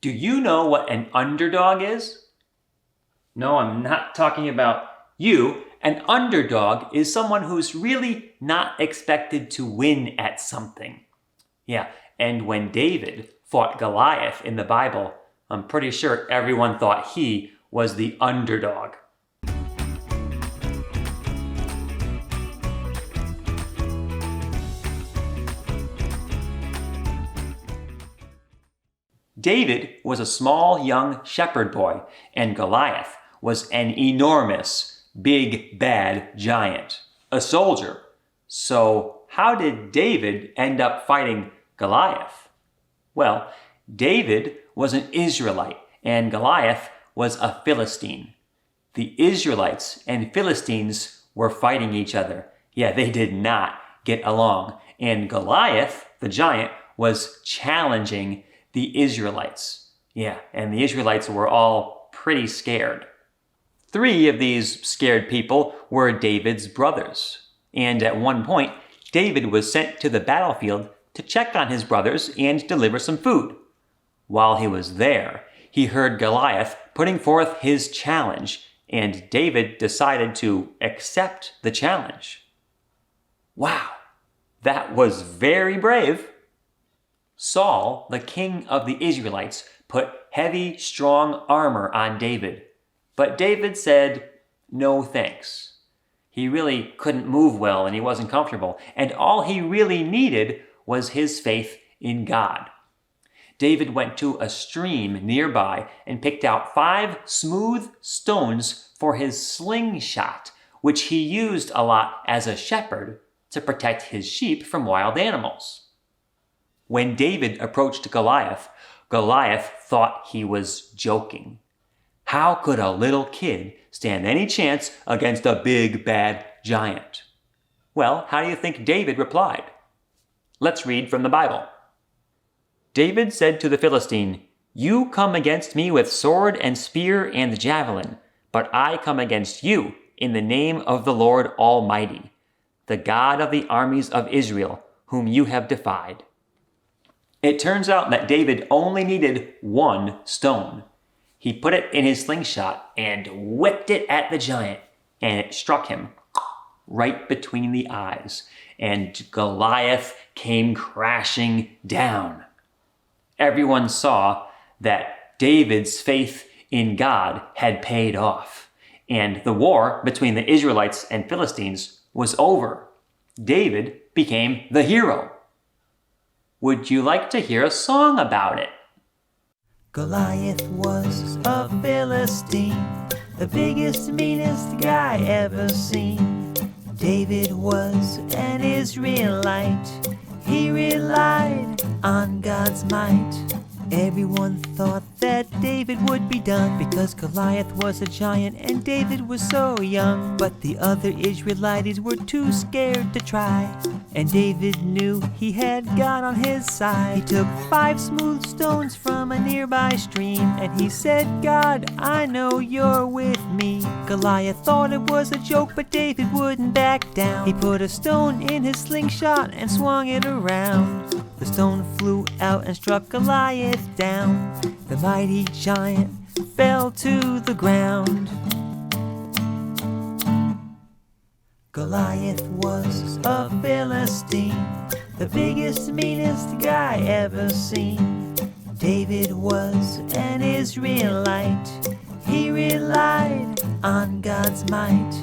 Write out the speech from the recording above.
Do you know what an underdog is? No, I'm not talking about you. An underdog is someone who's really not expected to win at something. Yeah, and when David fought Goliath in the Bible, I'm pretty sure everyone thought he was the underdog. David was a small young shepherd boy, and Goliath was an enormous, big, bad giant, a soldier. So how did David end up fighting Goliath? Well, David was an Israelite, and Goliath was a Philistine. The Israelites and Philistines were fighting each other. Yeah, they did not get along. And Goliath, the giant, was challenging the Israelites. Yeah, and the Israelites were all pretty scared. 3 of these scared people were David's brothers. And at one point, David was sent to the battlefield to check on his brothers and deliver some food. While he was there, he heard Goliath putting forth his challenge, and David decided to accept the challenge. Wow, that was very brave. Saul, the king of the Israelites, put heavy, strong armor on David. But David said, no thanks. He really couldn't move well and he wasn't comfortable. And all he really needed was his faith in God. David went to a stream nearby and picked out 5 smooth stones for his slingshot, which he used a lot as a shepherd to protect his sheep from wild animals. When David approached Goliath, Goliath thought he was joking. How could a little kid stand any chance against a big, bad giant? Well, how do you think David replied? Let's read from the Bible. David said to the Philistine, "You come against me with sword and spear and javelin, but I come against you in the name of the Lord Almighty, the God of the armies of Israel, whom you have defied." It turns out that David only needed 1 stone. He put it in his slingshot and whipped it at the giant, and it struck him right between the eyes, and Goliath came crashing down. Everyone saw that David's faith in God had paid off, and the war between the Israelites and Philistines was over. David became the hero. Would you like to hear a song about it? Goliath was a Philistine, the biggest, meanest guy ever seen. David was an Israelite, he relied on God's might. Everyone thought that David would be done because Goliath was a giant and David was so young. But the other Israelites were too scared to try, and David knew he had God on his side. He took 5 smooth stones from a nearby stream, and he said, "God, I know you're with me." Goliath thought it was a joke, but David wouldn't back down. He put a stone in his slingshot and swung it around. The stone flew out and struck Goliath down. The mighty giant fell to the ground. Goliath was a Philistine, the biggest, meanest guy ever seen. David was an Israelite, he relied on God's might.